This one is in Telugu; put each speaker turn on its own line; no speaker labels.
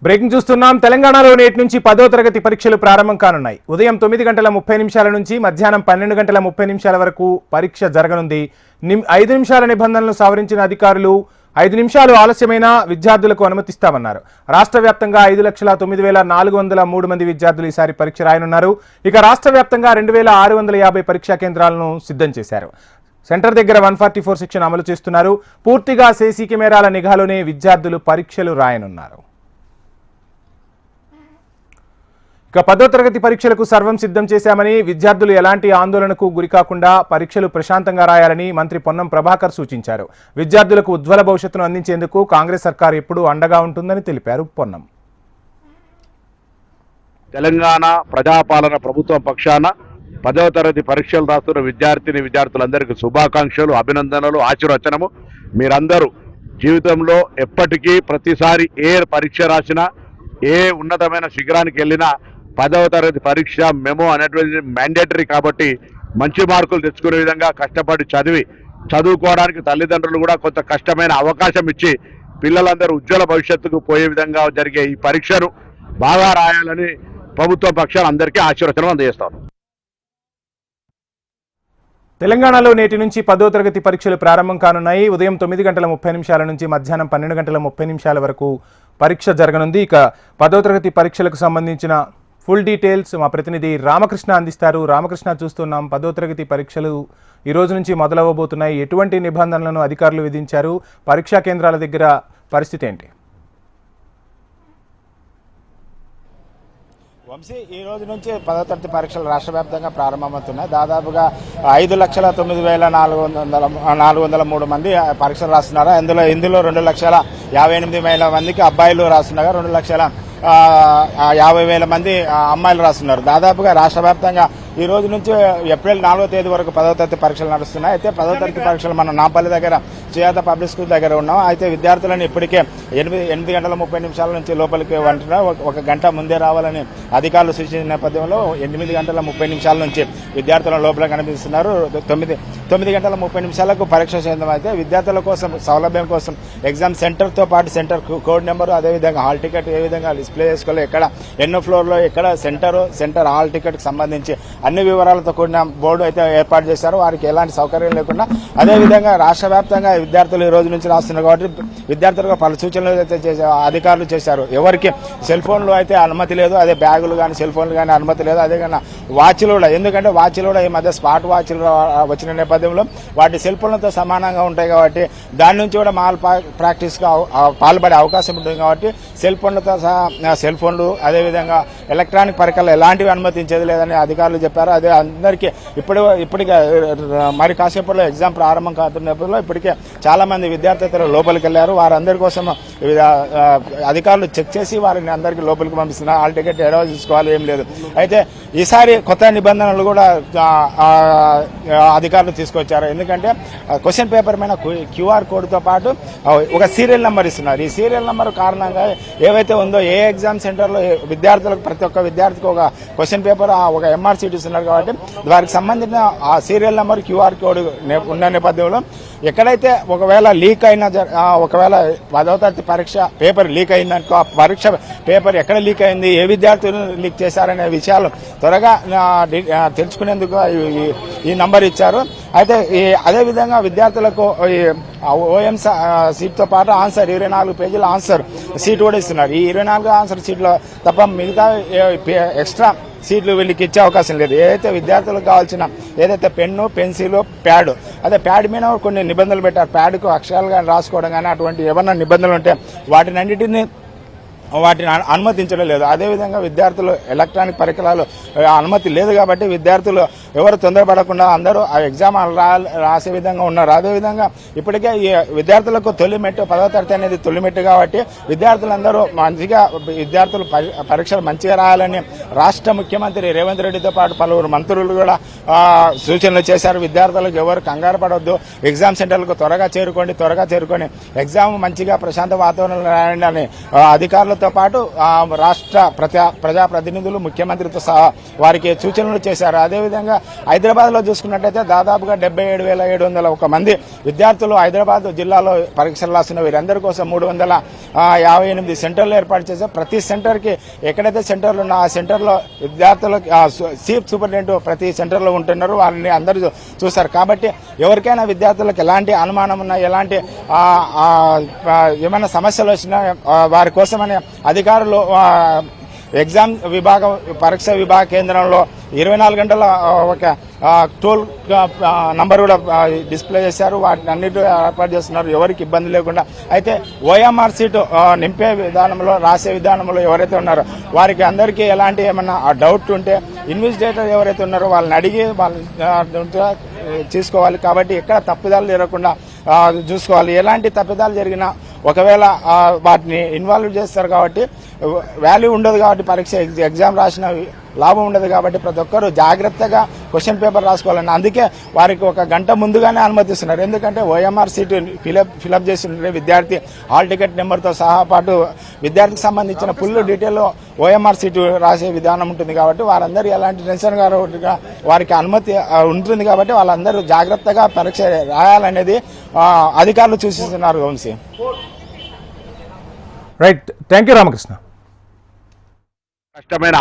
బ్రేకింగ్ చూస్తున్నాం. తెలంగాణలో నేటి నుంచి 10వ తరగతి పరీక్షలు ప్రారంభం కానున్నాయి. ఉదయం 9:30 నుంచి మధ్యాహ్నం 12:30 వరకు పరీక్ష జరగనుంది. 5 నిమిషాల నిబంధనలను సవరించిన అధికారులు 5 నిమిషాలు ఆలస్యమైన విద్యార్థులకు అనుమతిస్తామన్నారు. రాష్ట్ర వ్యాప్తంగా 5,09,403 మంది విద్యార్థులు ఈసారి పరీక్ష రాయనున్నారు. ఇక రాష్ట్ర వ్యాప్తంగా 2,650 పరీక్షా కేంద్రాలను సిద్ధం చేశారు. సెంటర్ దగ్గర 144 సెక్షన్ అమలు చేస్తున్నారు. పూర్తిగా సీసీ కెమెరాల నిఘాలోనే విద్యార్థులు పరీక్షలు రాయనున్నారు. ఇక 10వ తరగతి పరీక్షలకు సర్వం సిద్ధం చేశామని, విద్యార్థులు ఎలాంటి ఆందోళనకు గురికాకుండా పరీక్షలు ప్రశాంతంగా రాయాలని మంత్రి పొన్నం ప్రభాకర్ సూచించారు. విద్యార్థులకు ఉజ్వల భవిష్యత్తును అందించేందుకు కాంగ్రెస్ సర్కార్ ఎప్పుడూ అండగా ఉంటుందని తెలిపారు పొన్నం.
తెలంగాణ ప్రజాపాలన ప్రభుత్వం పక్షాన 10వ తరగతి పరీక్షలు రాస్తున్న విద్యార్థులందరికీ శుభాకాంక్షలు, అభినందనలు, ఆశీర్వచనము. మీరందరూ జీవితంలో ఎప్పటికీ ప్రతిసారి ఏ పరీక్ష రాసినా, ఏ ఉన్నతమైన శిఖరానికి వెళ్ళినా 10వ తరగతి పరీక్ష మెమో అనేటువంటి మ్యాండేటరీ కాబట్టి మంచి మార్కులు తెచ్చుకునే విధంగా కష్టపడి చదువుకోవడానికి తల్లిదండ్రులు కూడా కొంత కష్టమైన అవకాశం ఇచ్చి పిల్లలందరూ ఉజ్వల భవిష్యత్తుకు పోయే విధంగా జరిగే ఈ పరీక్షను బాగా రాయాలని ప్రభుత్వ పక్షాలు అందరికీ ఆశీర్వచనం అందజేస్తాను.
తెలంగాణలో నేటి నుంచి 10వ తరగతి పరీక్షలు ప్రారంభం కానున్నాయి. ఉదయం 9:30 నుంచి మధ్యాహ్నం 12:30 వరకు పరీక్ష జరగనుంది. ఇక 10వ తరగతి పరీక్షలకు సంబంధించిన ఫుల్ డీటెయిల్స్ మా ప్రతినిధి రామకృష్ణ అందిస్తారు. రామకృష్ణ, చూస్తున్నాం 10వ తరగతి పరీక్షలు ఈ రోజు నుంచి మొదలవబోతున్నాయి. ఎటువంటి నిబంధనలను అధికారులు విధించారు? పరీక్షా కేంద్రాల దగ్గర పరిస్థితి ఏంటి?
వంశీ, ఈ రోజు నుంచి 10వ తరగతి పరీక్షలు రాష్ట్ర వ్యాప్తంగా ప్రారంభమవుతున్నాయి. దాదాపుగా 5,09,403 మంది పరీక్షలు రాస్తున్నారు. ఇందులో 2,58,000 మందికి అబ్బాయిలు రాస్తున్నారు. 2,50,000 మంది అమ్మాయిలు రాస్తున్నారు. దాదాపుగా రాష్ట్ర వ్యాప్తంగా ఈ రోజు నుంచి ఏప్రిల్ 4వ తేదీ వరకు 10వ తరగతి పరీక్షలు నడుస్తున్నాయి. అయితే 10వ తరగతి పరీక్షలు మనం నాంపల్లి దగ్గర చేయాత పబ్లిక్ స్కూల్ దగ్గర ఉన్నాం. అయితే విద్యార్థులను ఇప్పటికే 8:30 నుంచి లోపలికి వంటున్నారు. 1 గంట ముందే రావాలని అధికారులు సూచించిన నేపథ్యంలో 8:30 నుంచి విద్యార్థులను లోపల కనిపిస్తున్నారు. 9:30 పరీక్ష కేంద్రం. అయితే విద్యార్థుల కోసం సౌలభ్యం కోసం ఎగ్జామ్ సెంటర్తో పాటు సెంటర్ కోడ్ నెంబరు, అదేవిధంగా హాల్ టికెట్ ఏ విధంగా డిస్ప్లే చేసుకోవాలి, ఎక్కడ ఎన్నో ఫ్లోర్లో ఎక్కడ సెంటర్ హాల్ టికెట్కి సంబంధించి అన్ని వివరాలతో కూడిన బోర్డు అయితే ఏర్పాటు చేశారు. వారికి ఎలాంటి సౌకర్యం లేకుండా అదేవిధంగా రాష్ట్ర వ్యాప్తంగా విద్యార్థులు ఈ రోజు నుంచి రాస్తున్నారు కాబట్టి విద్యార్థులకు పలు సూచనలు అయితే అధికారులు చేశారు. ఎవరికి సెల్ ఫోన్లు అయితే అనుమతి లేదు, అదే బ్యాగులు కానీ సెల్ ఫోన్లు కానీ అనుమతి లేదు. అదేవిధంగా వాచ్లు కూడా, ఎందుకంటే వాచ్లు కూడా ఈ మధ్య స్మార్ట్ వాచ్లు వచ్చిన నేపథ్యంలో వాటి సెల్ ఫోన్లతో సమానంగా ఉంటాయి కాబట్టి దాని నుంచి కూడా మాల్ ప్రాక్టీస్గా పాల్పడే అవకాశం ఉంటుంది కాబట్టి సెల్ ఫోన్లతో సహా సెల్ ఫోన్లు అదేవిధంగా ఎలక్ట్రానిక్ పరికరాలు ఎలాంటివి అనుమతించేది లేదని అధికారులు చెప్పారు. అదే అందరికీ ఇప్పటికే మరి కాసేపట్లో ఎగ్జామ్ ప్రారంభం కాతున్నప్పుడు ఇప్పటికే చాలా మంది విద్యార్థులు లోపలికి వెళ్లారు. వారందరి కోసం అధికారులు చెక్ చేసి వారిని అందరికీ లోపలికి పంపిస్తున్నారు. హాల్ టికెట్ ఎలా తీసుకోవాలి ఏం లేదు. అయితే ఈసారి కొత్త నిబంధనలు కూడా అధికారులు తీసుకొచ్చారు. ఎందుకంటే క్వశ్చన్ పేపర్ మీద క్యూఆర్ కోడ్తో పాటు ఒక సీరియల్ నెంబర్ ఇస్తున్నారు. ఈ సీరియల్ నెంబర్ కారణంగా ఏవైతే ఉందో ఏ ఎగ్జామ్ సెంటర్లో విద్యార్థులకు ప్రతి ఒక్క విద్యార్థికి ఒక క్వశ్చన్ పేపర్ ఒక ఎంఆర్ షీట్ ఇస్తున్నారు కాబట్టి వారికి సంబంధించిన ఆ సీరియల్ నెంబర్ క్యూఆర్ కోడ్ ఉన్న నేపథ్యంలో ఎక్కడైతే ఒకవేళ లీక్ అయినా ఒకవేళ 10వ తరగతి పరీక్ష పేపర్ లీక్ అయిందనుకో, ఆ పరీక్ష పేపర్ ఎక్కడ లీక్ అయింది, ఏ విద్యార్థులు లీక్ చేశారనే విషయాలు త్వరగా తెలుసుకునేందుకు ఈ నంబర్ ఇచ్చారు. అయితే అదేవిధంగా విద్యార్థులకు ఓఎం సీట్తో పాటు ఆన్సర్ 24 పేజీల ఆన్సర్ సీట్ కూడా ఇస్తున్నారు. ఈ 24 ఆన్సర్ సీట్లో తప్ప మిగతా ఎక్స్ట్రా సీట్లు వీళ్ళకి ఇచ్చే అవకాశం లేదు. ఏదైతే విద్యార్థులకు కావాల్సిన ఏదైతే పెన్ను, పెన్సిల్, ప్యాడ్, అదే ప్యాడ్ మీద కొన్ని నిబంధనలు పెట్టారు. ప్యాడ్కు అక్షరాలు కానీ రాసుకోవడం కానీ అటువంటి ఏమన్నా నిబంధనలు ఉంటే వాటిని అనుమతించడం లేదు. అదేవిధంగా విద్యార్థులు ఎలక్ట్రానిక్ పరికరాలు అనుమతి లేదు కాబట్టి విద్యార్థులు ఎవరు తొందరపడకుండా అందరూ ఆ ఎగ్జామ్ రాసే విధంగా ఉన్నారు. అదేవిధంగా ఇప్పటికే ఈ విద్యార్థులకు తొలిమెట్టు 10వ తరగతి అనేది తొలిమెట్టు కాబట్టి విద్యార్థులందరూ విద్యార్థులు పరీక్షలు మంచిగా రాయాలని రాష్ట్ర ముఖ్యమంత్రి రేవంత్ రెడ్డితో పాటు పలువురు మంత్రులు కూడా సూచనలు చేశారు. విద్యార్థులకు ఎవరు కంగారు పడవద్దు, ఎగ్జామ్ సెంటర్లకు త్వరగా చేరుకొని ఎగ్జామ్ మంచిగా ప్రశాంత వాతావరణంలో రాయండి అని అధికారులతో వారితో పాటు రాష్ట్ర ప్రజాప్రతినిధులు ముఖ్యమంత్రితో సహా వారికి సూచనలు చేశారు. అదేవిధంగా హైదరాబాద్లో చూసుకున్నట్టయితే దాదాపుగా 77,701 మంది విద్యార్థులు హైదరాబాద్ జిల్లాలో పరీక్షలు రాస్తున్న వీరందరి కోసం 358 సెంటర్లు ఏర్పాటు చేశారు. ప్రతి సెంటర్కి ఎక్కడైతే సెంటర్లు ఉన్నా ఆ సెంటర్లో విద్యార్థులకు చీఫ్ సూపరింటెండెంట్ ప్రతి సెంటర్లో ఉంటున్నారు, వారిని అందరూ చూస్తారు. కాబట్టి ఎవరికైనా విద్యార్థులకు ఎలాంటి అనుమానం ఉన్నా, ఎలాంటి ఏమైనా సమస్యలు వచ్చినా వారి కోసమని అధికారులు ఎగ్జామ్ విభాగం పరీక్ష విభాగ కేంద్రంలో 24 గంటల ఒక టోల్ నంబర్ కూడా డిస్ప్లే చేశారు. వాటిని అన్నిటి ఏర్పాటు చేస్తున్నారు ఎవరికి ఇబ్బంది లేకుండా. అయితే ఓఎంఆర్ సీటు నింపే విధానంలో, రాసే విధానంలో ఎవరైతే ఉన్నారో వారికి అందరికీ ఎలాంటి ఏమన్నా డౌట్ ఉంటే ఇన్వెస్టిగేటర్ ఎవరైతే ఉన్నారో వాళ్ళని అడిగి వాళ్ళు తీసుకోవాలి. కాబట్టి ఎక్కడ తప్పిదాలు జరగకుండా చూసుకోవాలి. ఎలాంటి తప్పిదాలు జరిగినా ఒకవేళ వాటిని ఇన్వాల్వ్ చేస్తారు కాబట్టి వాల్యూ ఉండదు, కాబట్టి పరీక్ష ఎగ్జామ్ రాసిన లాభం ఉండదు. కాబట్టి ప్రతి ఒక్కరూ జాగ్రత్తగా క్వశ్చన్ పేపర్ రాసుకోవాలని అందుకే వారికి 1 గంట ముందుగానే అనుమతిస్తున్నారు. ఎందుకంటే ఓఎంఆర్ సీటు ఫిలప్ చేస్తుంటే విద్యార్థి హాల్ టికెట్ నెంబర్తో సహా పాటు విద్యార్థికి సంబంధించిన ఫుల్ డీటెయిల్ ఓఎంఆర్ సీటు రాసే విధానం ఉంటుంది. కాబట్టి వారందరూ ఎలాంటి టెన్షన్ గారుగా వారికి అనుమతి ఉంటుంది. కాబట్టి వాళ్ళందరూ జాగ్రత్తగా పరీక్ష రాయాలనేది అధికారులు సూచిస్తున్నారు. Vamshi,
right, thank you Ramakrishna.
కష్టమైన